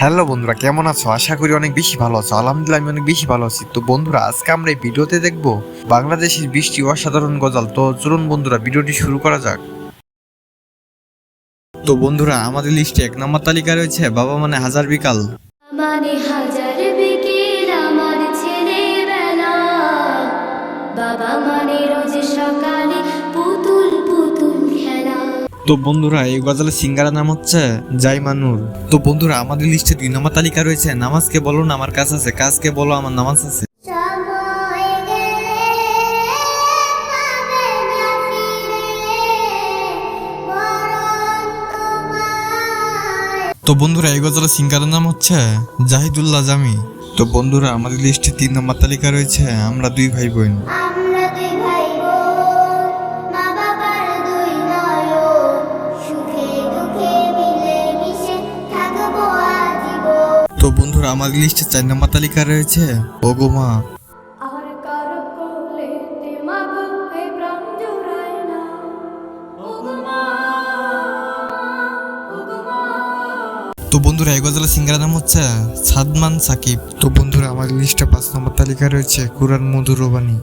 Hello বন্ধুরা, কেমন আছো? আশা করি অনেক বেশি ভালো আছো। আলহামদুলিল্লাহ আমি অনেক বেশি ভালো আছি। তো বন্ধুরা, আজকে আমরা এই ভিডিওতে দেখবো বাংলাদেশের 20টি অসাধারণ গজল। তো চলুন বন্ধুরা, ভিডিওটি শুরু করা যাক। তো বন্ধুরা, আমাদের লিস্টে 1 নম্বর তালিকায় রয়েছে বাবা মানে হাজার বিকাল। মানে হাজার বিকেল আমার ছেলেবেলা, বাবা মানে রোজ সকালে পুতুল পুতুল খেলা। তো বন্ধুরা, এই গজলের সিঙ্গারের নাম হচ্ছে জাইমানুর। তো বন্ধুরা, আমাদের লিস্টে 2 নম্বর তালিকা রয়েছে নামাজকে বলো না আমার কাজ আছে, কাজকে বলো আমার নামাজ আছে। সময় গেলে পাবে না ফিরে, মরণ তোমায়। তো বন্ধুরা, এই গজলের সিঙ্গারের নাম হচ্ছে জাহিদুল্লাহ জামি। তো বন্ধুরা, আমাদের লিস্টে 3 নম্বর তালিকা রয়েছে আমরা 2 ভাই বোন। আমরা দুই ভাই বোন, মা বাবার দুই নয়ন, সুখে দুঃখে মিলে মিশে থাকবো আজীবন। তো বন্ধুরা, আমাদের লিস্টে 4 নম্বর তালিকা রয়েছে ওগো মা। আর কারো কোলেতে মাগো এ প্রাণ জুড়ায় না, ওগো মা, ওগো মা। তো বন্ধুরা, এই গজলের সিঙ্গারের নাম হচ্ছে সাদমান সাকিব। তো বন্ধুরা, আমাদের লিস্টে 5 নম্বর তালিকা রয়েছে কুরআন মধুর বাণী।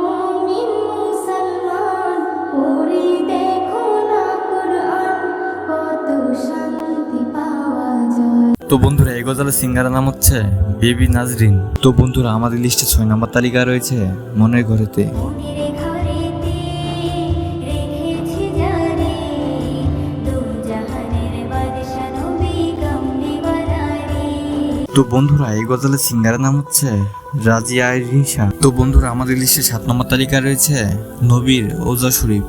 মুমিন মুসলমান পড়ি দেখো না কুরআন, কত শান্তি পাওয়া যায়। তো বন্ধুরা, এই গজলের সিঙ্গারের নাম হচ্ছে বেবি নাজরিন। তো বন্ধুরা, আমাদের লিস্টে 6 নম্বর তালিকা রয়েছে মনের ঘরেতে। মনের ঘরেতে রেখেছি জানি, দু জাহানের বাদশা নবী কামলিওয়ালারি। তো বন্ধুরা, এই গজলের সিঙ্গারের নাম হচ্ছে রাজিয়া রিশা। তো বন্ধুরা, আমাদের লিস্টে 7 নম্বর তালিকা রয়েছে নবীর ওজা শরীফ।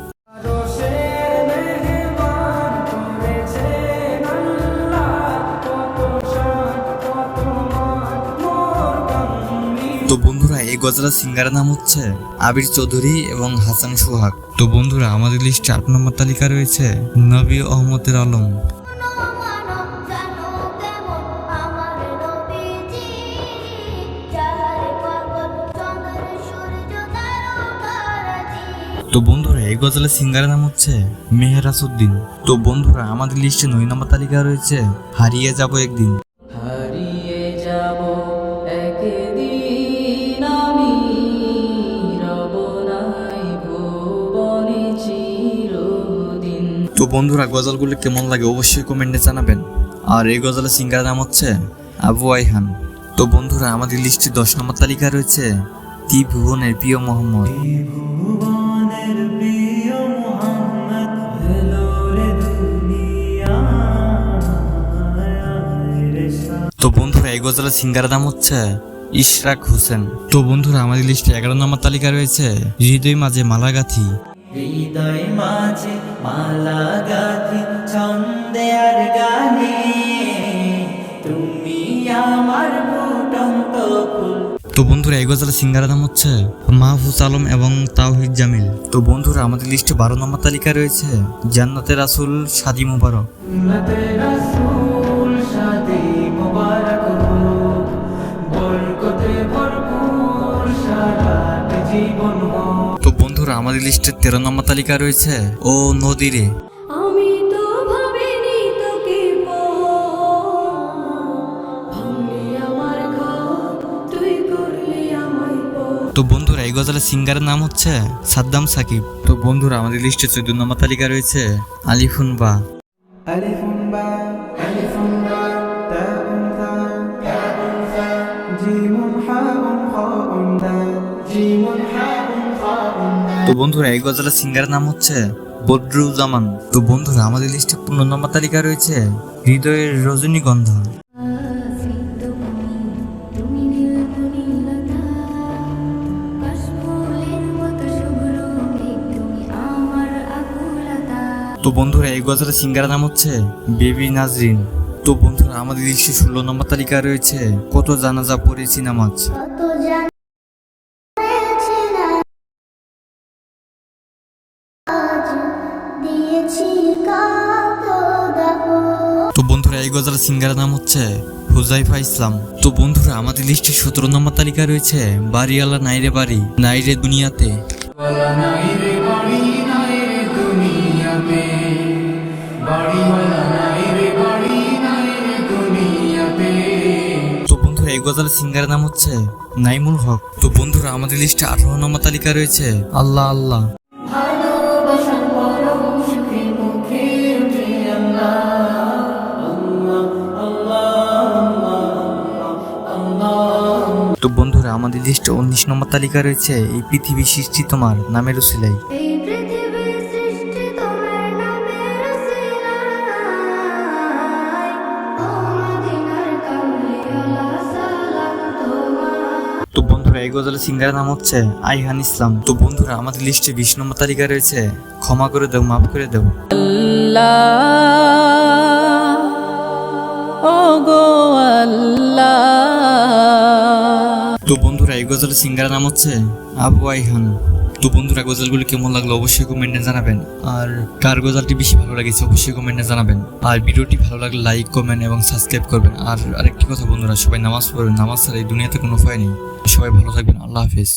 তো বন্ধুরা, এই গজলের সিঙ্গারের নাম হচ্ছে আবির চৌধুরী এবং হাসান সোহাগ। তো বন্ধুরা, আমাদের লিস্টে 8 নম্বর তালিকা রয়েছে নবী আহমদের আলম। মানব জানো কেমন আমার নবীজি, যার পাগল চন্দ্র সূর্য তারকারাজি। তো বন্ধুরা, এই গজলের সিঙ্গারের নাম হচ্ছে মেহেরাসউদ্দিন। তো বন্ধুরা, আমাদের লিস্টে 9 নম্বর তালিকা রয়েছে হারিয়ে যাব একদিন। হারিয়ে যাব একদিন আমি, রব নাই ভুবনে চিরদিন। তো বন্ধুরা, গজলগুলো কেমন লাগে অবশ্যই কমেন্টে জানাবেন। আর এই গজলের সিঙ্গারের নাম হচ্ছে আবু আইহান। তো বন্ধুরা, আমাদের লিস্টে 10 নম্বর তালিকা রয়েছে ত্রিভুবনের প্রিয় মোহাম্মদ। তো বন্ধুরা, এই গজলের সিঙ্গারের নাম হচ্ছে ইশরাক হোসেন। তো বন্ধুরা, আমাদের লিস্টে 11 নম্বর তালিকা রয়েছে হৃদয় মাঝে মালা গাথি। হৃদয় মাঝে মালা গাথি ছন্দে আর গানে, তুমি আমার ফুটন্ত ফুল। তো বন্ধুরা, এই গজলের সিঙ্গারের নাম হচ্ছে মাহফুজ আলম এবং তাওহিদ জামিল। তো বন্ধুরা, আমাদের লিস্টে 12 নম্বর তালিকা রয়েছে জান্নাতে রাসূল শাদি মুবারক। সুন্নতে রাসূল শাদি মুবারক হোক, বরকতে ভরপুর সারাট জীবন হোক। তো বন্ধুরা, আমাদের লিস্টে 13 নম্বর তালিকা রয়েছে ও নদীরে। আমি তো ভাবিনি তোকে ভাঙলি আমার ঘর, তুই করলি আমায় পর। তো বন্ধুরা, এই গজলের সিঙ্গারের নাম হচ্ছে সাদ্দাম সাকিব। তো বন্ধুরা, আমাদের লিস্টে 14 নম্বর তালিকা রয়েছে আলিফুন বা। আলিফুন বা আলিফুন বা তাউন থা তাউন থা জিমুন হাউন খাউন দাল জিমুন হাউন খাউন দাল। তো বন্ধুরা, এই গজলের সিঙ্গারের নাম হচ্ছে বদরুজ্জামান। তো বন্ধুরা, আমাদের লিস্টে 15 নম্বর তালিকা রয়েছে হৃদয়ের রজনীগন্ধা। তুমি নীলকণিলতা, কাশফুলের মতো শুভ্র মেঘ, তুমি আমার আকুলতা। তো বন্ধুরা, এই গজলের সিঙ্গারের নাম হচ্ছে বেবি নাজরিন। তো বন্ধুরা, আমাদের লিস্টে 16 নম্বর তালিকা রয়েছে কত জানাজা পড়েছি নামাজ। কত জানিয়েছি না আজ, দিয়েছি কত দাহ। তো বন্ধুরা, এই গজলের সিঙ্গারের নাম হচ্ছে হুজাইফা ইসলাম। তো বন্ধুরা, আমাদের লিস্টে 17 নম্বর তালিকা রয়েছে বাড়িওয়ালা নাইরে বাড়ি নাইরে দুনিয়াতে। বালা নাই রে বাড়ি নাই রে দুনিয়াতে, বাড়িওয়ালা নাই রে বাড়ি নাই রে দুনিয়াতে। গজালের সিঙ্গারের নাম হচ্ছে নাইমুল হক। তো বন্ধুরা আমাদের লিস্টে 18 নম্বর তালিকা রয়েছে আল্লাহ আল্লাহ। ভালোবাসার পরম সুখে মুখে উঠে তো বন্ধুরা আমাদের লিস্টে 19 নম্বর তালিকা রয়েছে এই পৃথিবী সৃষ্টি তোমার নামের উসিলাই। এই পৃথিবীর সৃষ্টি তোমার নামের উসিলায়, ও মদিনার কামলিওয়ালা সালাম তোমার। তো বন্ধুরা এই গজলের সিঙ্গারের নাম হচ্ছে আইহান ইসলাম। তো বন্ধুরা আমাদের লিস্টে 20 নম্বর তালিকা রয়েছে ক্ষমা করে দাও মাফ করে দাও। তো বন্ধুরা এই গজলের সিঙ্গারের নাম হচ্ছে আবু আইহান। তো বন্ধুরা গজলগুলো কেমন লাগলো অবশ্যই কমেন্টে জানাবেন, আর কার গজলটি বেশি ভালো লেগেছে অবশ্যই কমেন্টে জানাবেন, আর ভিডিওটি ভালো লাগলে লাইক কমেন্ট এবং সাবস্ক্রাইব করবেন। আর আরেকটি কথা বন্ধুরা, সবাই নামাজ পড়বেন, নামাজ ছাড়া এই দুনিয়াতে কোনো উপায় নেই। সবাই ভালো থাকবেন, আল্লাহ হাফেজ।